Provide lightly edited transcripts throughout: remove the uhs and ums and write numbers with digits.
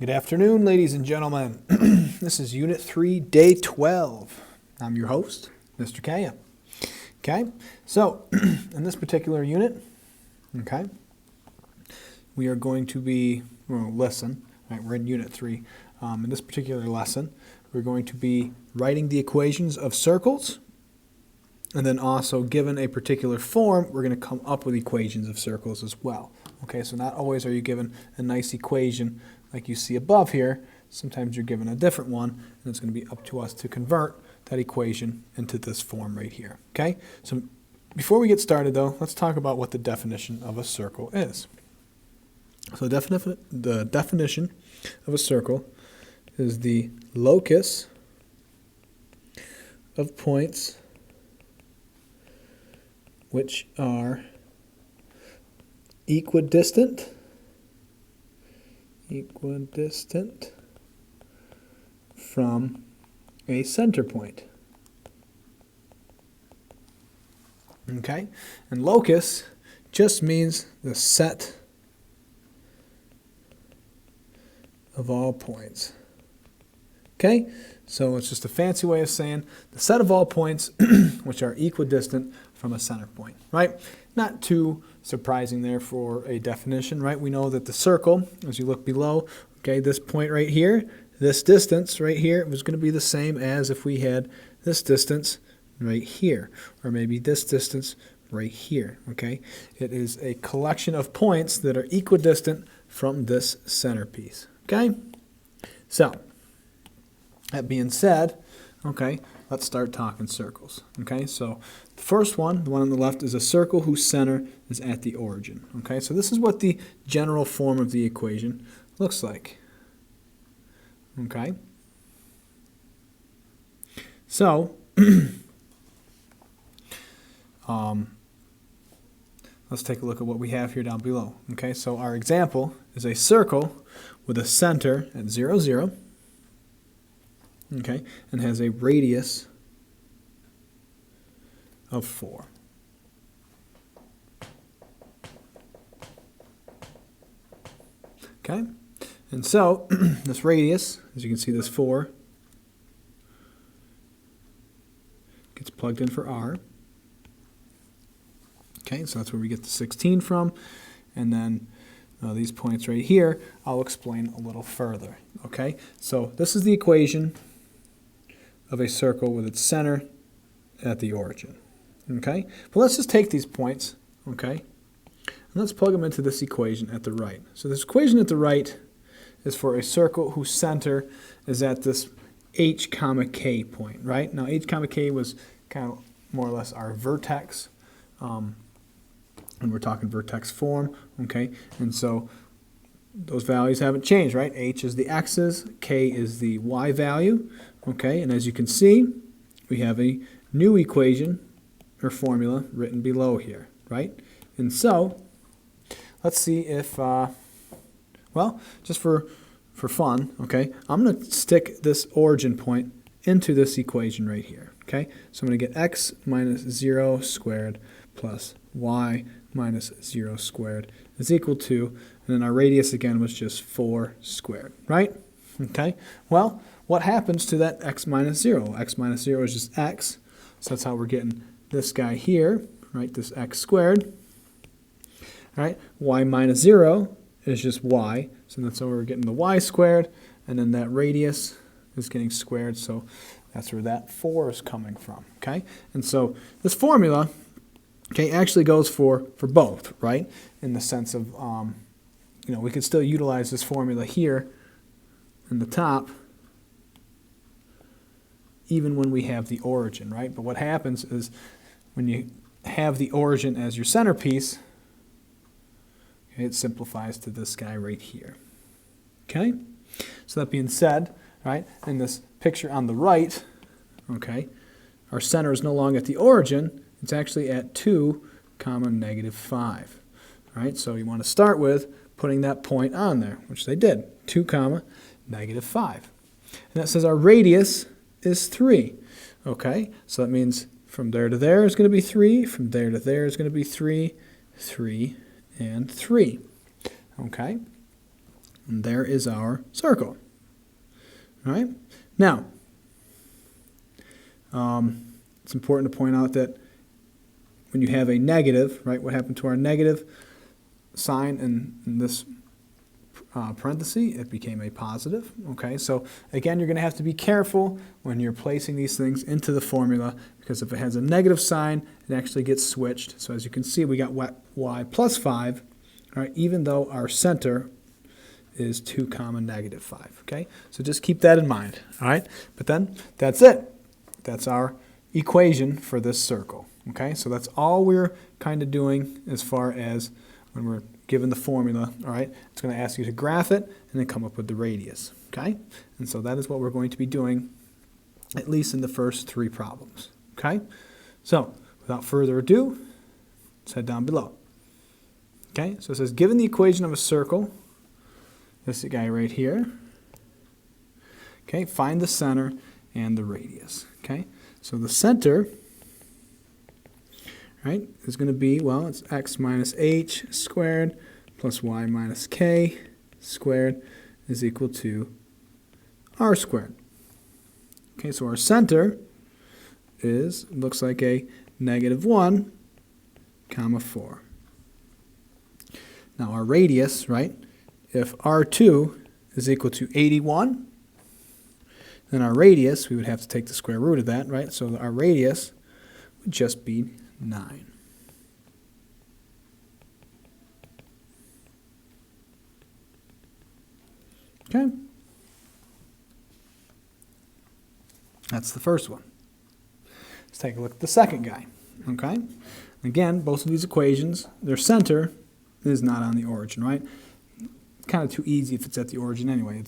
Good afternoon, ladies and gentlemen. This is Unit 3, Day 12. I'm your host, Mr. Kaya. Okay, so in this particular unit, okay, we are going to be, lesson, right, we're in Unit 3. In this particular lesson, we're going to be writing the equations of circles, and then also given a particular form, we're going to come up with equations of circles as well. Okay, so not always are you given a nice equation like you see above here. Sometimes you're given a different one, and it's going to be up to us to convert that equation into this form right here. Okay, so before we get started though, let's talk about what the definition of a circle is. So the definition of a circle is the locus of points which are equidistant from a center point. Okay? And locus just means the set of all points. Okay? So it's just a fancy way of saying the set of all points which are equidistant from a center point, right? Not too surprising there for a definition, right? We know that the circle, as you look below, okay, this point right here, this distance right here was going to be the same as if we had this distance right here, or maybe this distance right here, okay? It is a collection of points that are equidistant from this centerpiece, okay? So, that being said, okay, let's start talking circles. Okay, so the first one, the one on the left, is a circle whose center is at the origin. Okay, so this is what the general form of the equation looks like. Okay, so let's take a look at what we have here down below. Okay, so our example is a circle with a center at 0, 0. Okay, and has a radius of 4. Okay, and so this radius, as you can see, this 4 gets plugged in for r. Okay, so that's where we get the 16 from, and then these points right here, I'll explain a little further. Okay, so this is the equation of a circle with its center at the origin. Okay, but let's just take these points, okay, and let's plug them into this equation at the right. So this equation at the right is for a circle whose center is at this h comma k point, right? Now h comma k was kind of more or less our vertex, and we're talking vertex form, okay, and so those values haven't changed, right? H is the x's, k is the y value, okay, and as you can see, we have a new equation or formula written below here, right? And so, let's see if, well, just for fun, okay, I'm going to stick this origin point into this equation right here, okay? So I'm going to get x minus 0 squared plus y minus 0 squared is equal to, and then our radius again was just 4 squared, right? Okay, well, what happens to that x minus 0? X minus 0 is just x, so that's how we're getting this guy here, right, this x squared. All right, y minus 0 is just y, so that's how we're getting the y squared, and then that radius is getting squared, so that's where that 4 is coming from, okay? And so this formula, okay, actually goes for both, right, in the sense of, you know, we could still utilize this formula here in the top even when we have the origin, right? But what happens is when you have the origin as your centerpiece, okay, it simplifies to this guy right here. Okay? So that being said, right, in this picture on the right, okay, our center is no longer at the origin, it's actually at 2, negative 5. All right, so you want to start with putting that point on there, which they did, 2, negative 5. And that says our radius is 3. Okay, so that means from there to there is going to be 3, from there to there is going to be 3, 3, and 3. Okay, And there is our circle. All right? Now, it's important to point out that when you have a negative, right, what happened to our negative sign in this parenthesis? It became a positive. Okay, so again, you're going to have to be careful when you're placing these things into the formula, because if it has a negative sign, it actually gets switched. So as you can see, we got y plus 5, all right, even though our center is 2 comma negative 5. Okay, so just keep that in mind. All right, but then that's it. That's our equation for this circle. Okay, so that's all we're kind of doing as far as when we're given the formula. All right, it's going to ask you to graph it and then come up with the radius. Okay, and so that is what we're going to be doing, at least in the first 3 problems. Okay, so without further ado, let's head down below. Okay, so it says given the equation of a circle, this guy right here, okay, find the center and the radius. Okay, so the center, right, is going to be, well, it's x minus h squared plus y minus k squared is equal to r squared. Okay, so our center looks like a negative 1 comma 4. Now our radius, right, if r2 is equal to 81, then our radius, we would have to take the square root of that, right? So our radius would just be 9. Okay? That's the first one. Let's take a look at the second guy. Okay? Again, both of these equations, their center is not on the origin, right? Kind of too easy if it's at the origin anyway.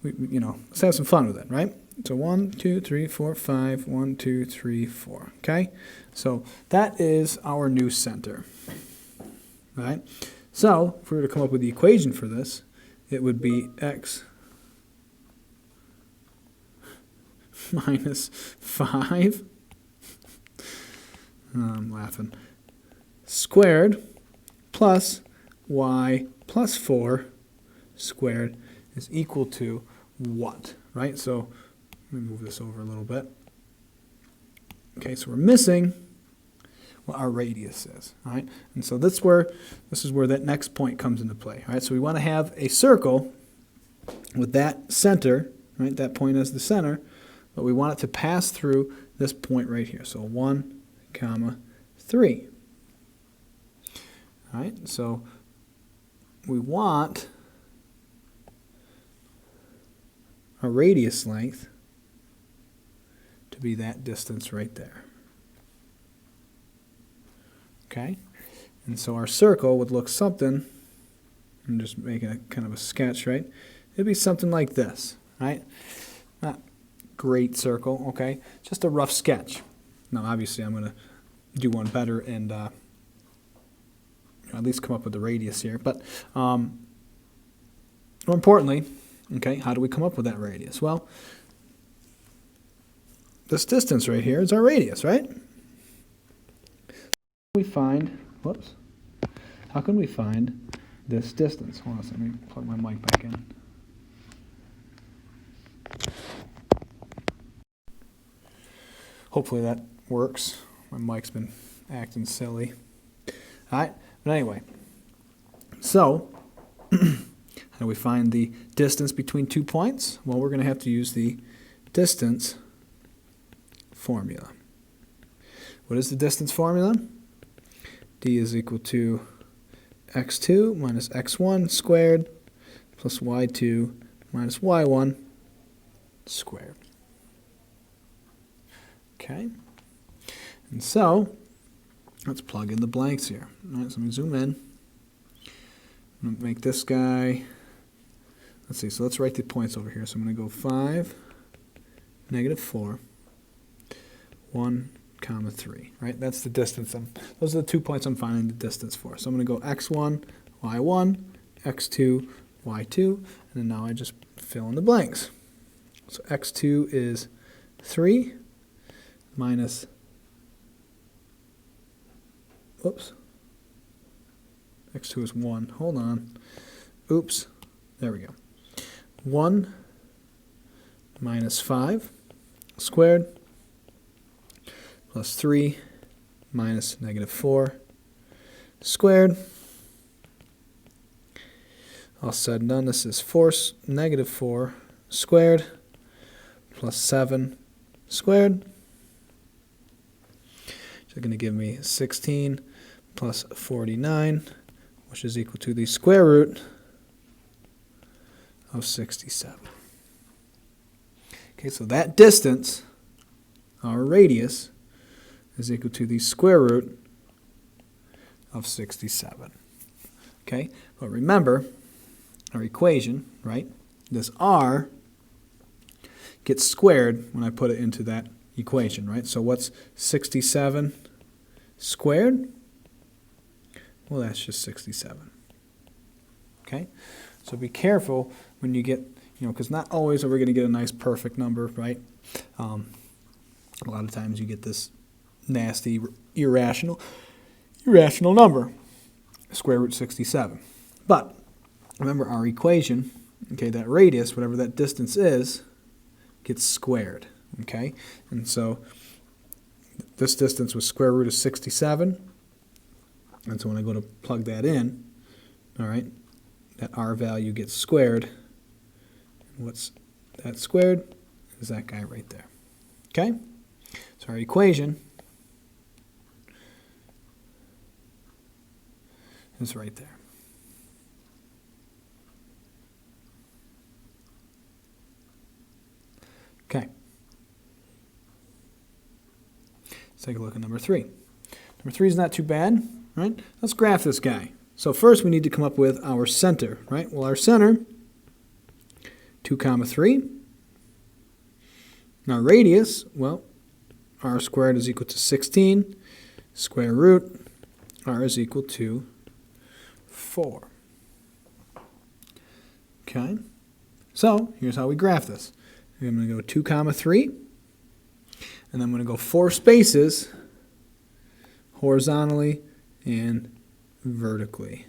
Let's have some fun with it, right? So 1, 2, 3, 4, 5, 1, 2, 3, 4. Okay? So that is our new center. Right? So if we were to come up with the equation for this, it would be x minus 5, I'm laughing, squared plus y plus 4 squared is equal to what? Right? So let me move this over a little bit. Okay, so we're missing what our radius is. All right, and so this is where that next point comes into play. All right, so we want to have a circle with that center, right? That point as the center, but we want it to pass through this point right here. So 1 comma 3. All right, so we want our radius length to be that distance right there. Okay, and so our circle would look something, I'm just making a kind of a sketch, right? It'd be something like this, right? Not great circle, okay? Just a rough sketch. Now, obviously, I'm going to do one better and at least come up with the radius here. But more importantly, okay, how do we come up with that radius? Well, this distance right here is our radius, right? How can we find this distance? Hold on, let me plug my mic back in. Hopefully that works. My mic's been acting silly. All right, but anyway, so how do we find the distance between 2 points? Well, we're going to have to use the distance formula. What is the distance formula? D is equal to x2 minus x1 squared plus y2 minus y1 squared. Okay, and so let's plug in the blanks here. All right, so let me zoom in. I'm going to make this guy, let's see, so let's write the points over here. So I'm going to go 5, negative 4, 1, comma 3, right? That's the distance. Those are the 2 points I'm finding the distance for. So I'm going to go x1, y1, x2, y2, and then now I just fill in the blanks. So x2 is 3 minus, whoops, x2 is 1. Hold on. Oops. There we go. 1 minus 5 squared plus 3 minus negative 4 squared. All said and done, this is negative 4 squared plus 7 squared. So going to give me 16 plus 49, which is equal to the square root of 67. Okay, so that distance, our radius, is equal to the square root of 67. Okay, but remember, our equation, right, this r gets squared when I put it into that equation, right? So what's 67 squared? Well, that's just 67. Okay? So be careful when you get, because not always are we going to get a nice perfect number, right? A lot of times you get this nasty, irrational number, square root 67. But remember our equation, okay, that radius, whatever that distance is, gets squared, okay? And so this distance was square root of 67. And so when I go to plug that in, all right, that r value gets squared. And what's that squared? Is that guy right there. Okay? So our equation is right there. Okay. Let's take a look at number 3. Number 3 is not too bad, right? Let's graph this guy. So first we need to come up with our center, right? Well, our center, 2, 3. Now radius, well, r squared is equal to 16. Square root, r is equal to 4. Okay? So here's how we graph this. I'm going to go 2, 3, and then I'm going to go 4 spaces horizontally and vertically.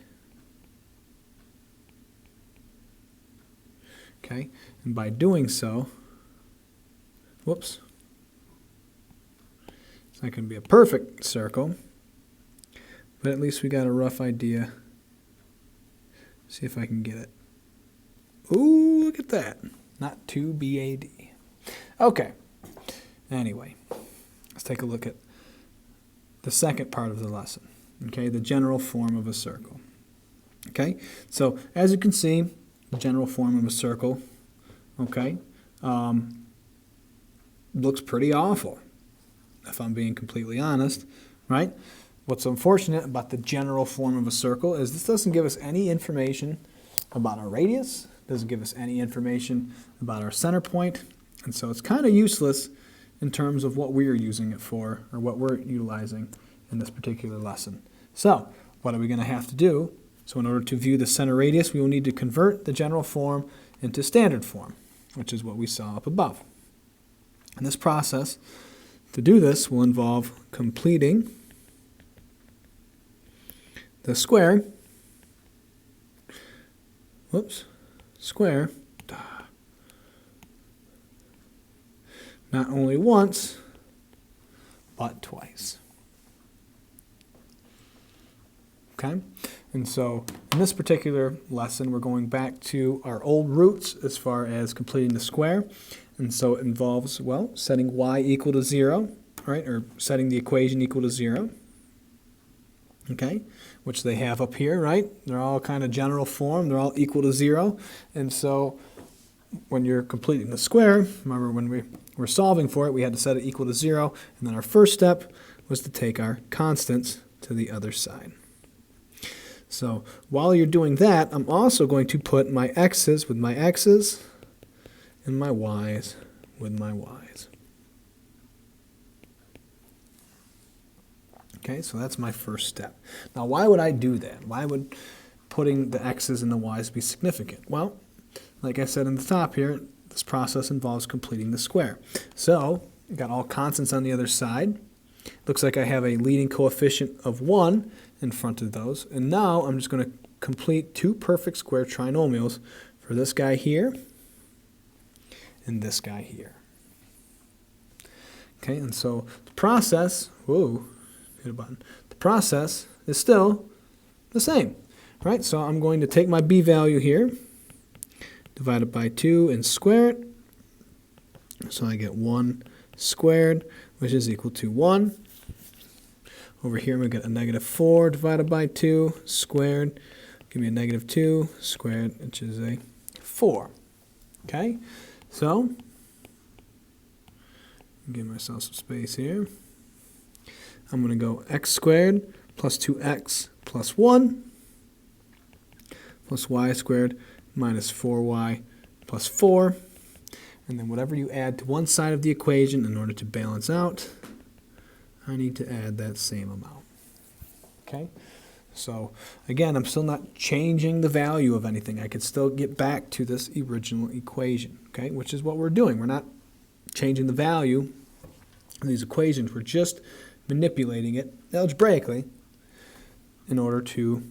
Okay, and by doing so, whoops, it's not going to be a perfect circle, but at least we got a rough idea. See if I can get it. Ooh, look at that. Not too bad. Okay. Anyway, let's take a look at the second part of the lesson. Okay, the general form of a circle. Okay, so as you can see, the general form of a circle, okay, looks pretty awful, if I'm being completely honest, right? What's unfortunate about the general form of a circle is this doesn't give us any information about our radius, doesn't give us any information about our center point, and so it's kind of useless in terms of what we're using it for, or what we're utilizing in this particular lesson. So, what are we going to have to do? So in order to view the center radius, we will need to convert the general form into standard form, which is what we saw up above. And this process, to do this, will involve completing the square, square, not only once, but twice. Okay? And so in this particular lesson, we're going back to our old roots as far as completing the square. And so it involves, well, setting y equal to 0, right, or setting the equation equal to 0, okay, which they have up here, right? They're all kind of general form. They're all equal to 0. And so when you're completing the square, remember when we were solving for it, we had to set it equal to 0. And then our first step was to take our constants to the other side. So while you're doing that, I'm also going to put my x's with my x's and my y's with my y's. Okay, so that's my first step. Now, why would I do that? Why would putting the x's and the y's be significant? Well, like I said in the top here, this process involves completing the square. So, I've got all constants on the other side. Looks like I have a leading coefficient of 1 in front of those. And now I'm just going to complete two perfect square trinomials for this guy here and this guy here. Okay, and so the process, whoa, hit a button. The process is still the same, right? So I'm going to take my b value here, divide it by 2 and square it. So I get 1 squared, which is equal to 1. Over here we get a negative 4 divided by 2 squared. Give me a negative 2 squared, which is a 4. Okay, so give myself some space here. I'm going to go x squared plus 2x plus 1 plus y squared minus 4y plus 4. And then whatever you add to one side of the equation in order to balance out, I need to add that same amount. Okay? So again, I'm still not changing the value of anything. I could still get back to this original equation, okay, which is what we're doing. We're not changing the value of these equations. We're just manipulating it algebraically in order to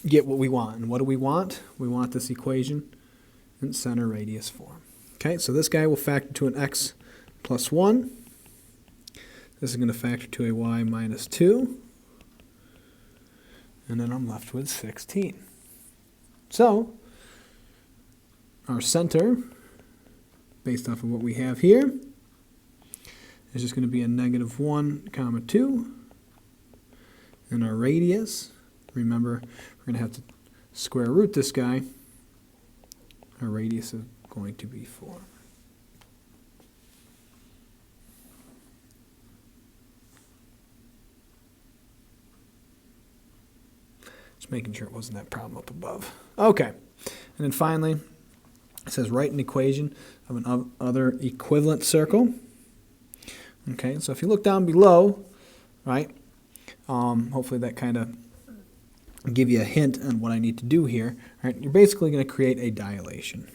get what we want. And what do we want? We want this equation in center radius form. Okay, so this guy will factor to an x plus 1. This is going to factor to a y minus 2. And then I'm left with 16. So our center, based off of what we have here, is just going to be a negative 1 comma 2. And our radius, remember, we're going to have to square root this guy. Our radius is going to be 4. Just making sure it wasn't that problem up above. Okay, and then finally, it says write an equation of an other equivalent circle. Okay, so if you look down below, right, hopefully that kind of give you a hint on what I need to do here. Right, you're basically going to create a dilation.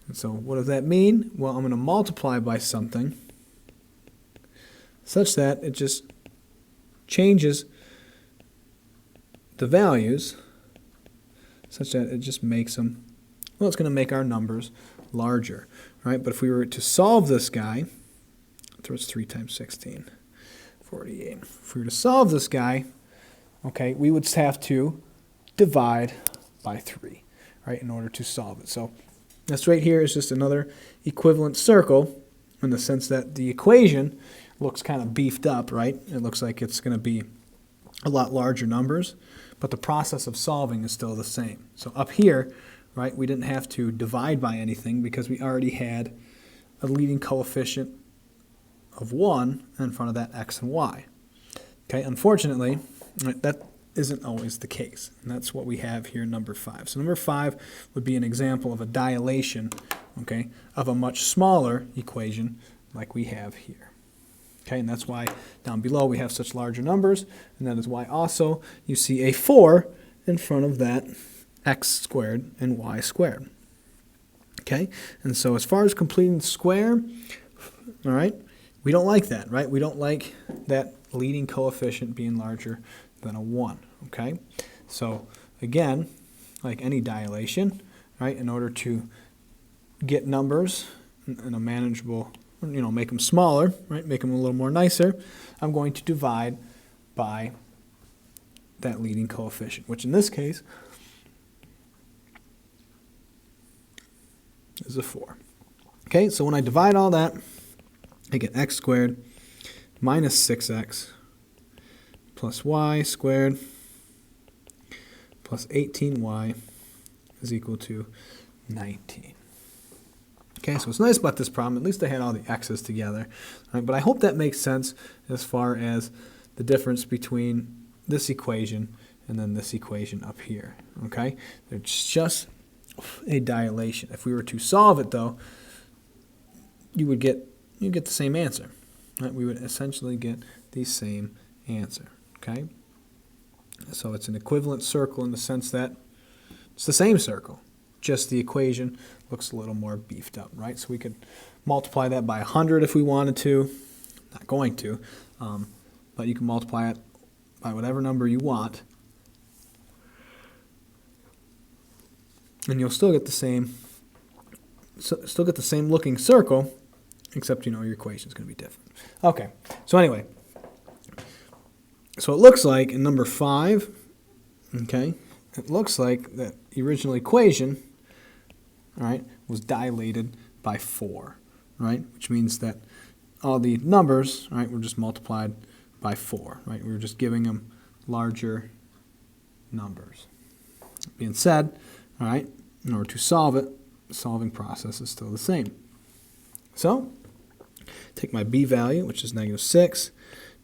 And so what does that mean? Well, I'm going to multiply by something such that it just changes the values such that it just makes them, well, it's going to make our numbers larger, right? But if we were to solve this guy, so it's 3 times 16, 48. If we were to solve this guy, okay, we would have to divide by 3, right, in order to solve it. So this right here is just another equivalent circle in the sense that the equation looks kind of beefed up, right? It looks like it's going to be a lot larger numbers, but the process of solving is still the same. So up here, right, we didn't have to divide by anything because we already had a leading coefficient of 1 in front of that x and y. Okay, unfortunately, right, that isn't always the case, and that's what we have here in number 5. So number 5 would be an example of a dilation, okay, of a much smaller equation like we have here. Okay, and that's why down below we have such larger numbers, and that is why also you see a 4 in front of that x squared and y squared. Okay, and so as far as completing the square, all right, we don't like that, right? We don't like that leading coefficient being larger than a 1, okay? So again, like any dilation, right, in order to get numbers in a manageable, you know, make them smaller, right, make them a little more nicer, I'm going to divide by that leading coefficient, which in this case is a 4. Okay, so when I divide all that, I get x squared minus 6x plus y squared plus 18y is equal to 19. Okay, so what's nice about this problem, at least I had all the x's together. Right, but I hope that makes sense as far as the difference between this equation and then this equation up here. Okay, it's just a dilation. If we were to solve it, though, you get the same answer. Right? We would essentially get the same answer. Okay, so it's an equivalent circle in the sense that it's the same circle, just the equation looks a little more beefed up, right? So we could multiply that by 100 if we wanted to. Not going to, but you can multiply it by whatever number you want, and you'll still get the same, looking circle, except your equation is going to be different. Okay, so anyway, so it looks like in number 5, okay, it looks like that the original equation, all right, was dilated by 4, right, which means that all the numbers, right, were just multiplied by 4, right? We were just giving them larger numbers. That being said, all right, in order to solve it, the solving process is still the same. So, take my b value, which is -6,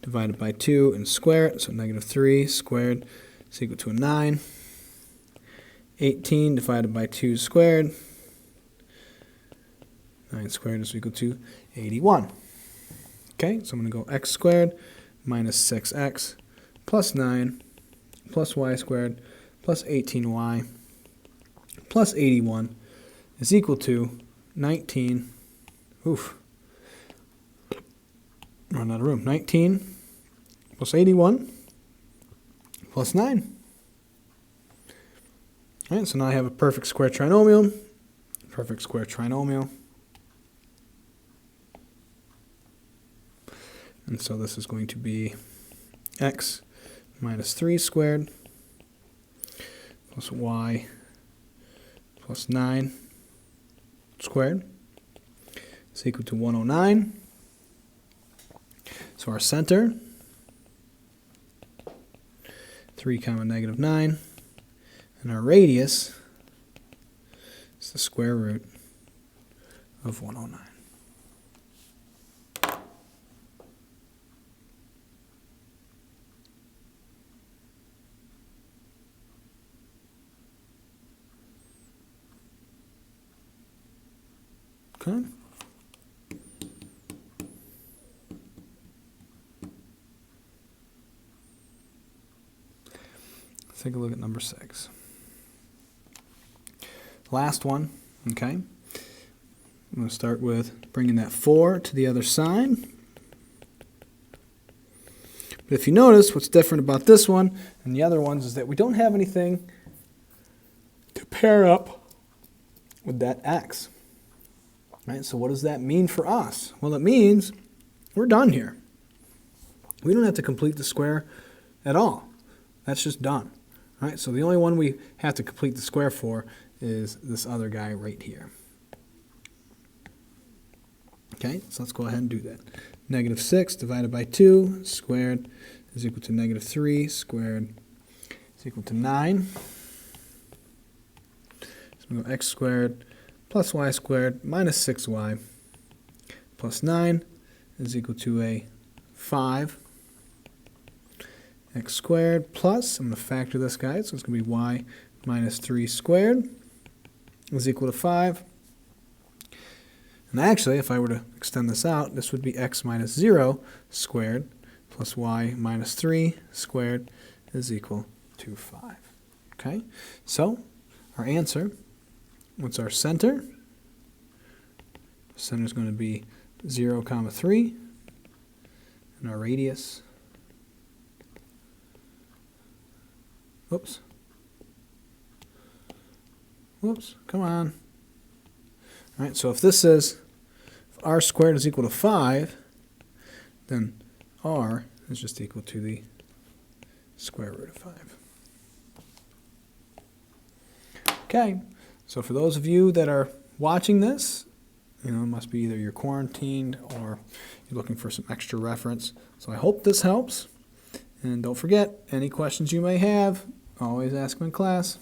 divided by 2 and square it, so -3 squared is equal to a 9. 18 divided by 2 squared, 9 squared is equal to 81. Okay, so I'm going to go x squared minus 6x plus 9 plus y squared plus 18y plus 81 is equal to 19. Oof. Run out of room. 19 plus 81 plus 9. All right, so now I have a perfect square trinomial. Perfect square trinomial. And so this is going to be x minus 3 squared plus y plus 9 squared is equal to 109. So our center, 3 comma -9, and our radius is the square root of 109. Okay. Let's take a look at number 6. Last one, okay. I'm going to start with bringing that 4 to the other side. But if you notice, what's different about this one and the other ones is that we don't have anything to pair up with that x. Right, so what does that mean for us? Well, it means we're done here. We don't have to complete the square at all. That's just done. Right, so the only one we have to complete the square for is this other guy right here. Okay, so let's go ahead and do that. -6 divided by 2 squared is equal to -3 squared is equal to 9. So we go x squared plus y squared minus 6y plus 9 is equal to a 5. X squared plus, I'm going to factor this guy, so it's going to be y minus 3 squared is equal to 5. And actually, if I were to extend this out, this would be x minus 0 squared plus y minus 3 squared is equal to 5. Okay, so our answer, what's our center? The center is going to be 0, 3, and our radius, whoops, come on. All right, so if this is, if r squared is equal to 5, then r is just equal to the square root of 5. Okay, so for those of you that are watching this, it must be either you're quarantined or you're looking for some extra reference. So I hope this helps. And don't forget, any questions you may have, always ask them in class.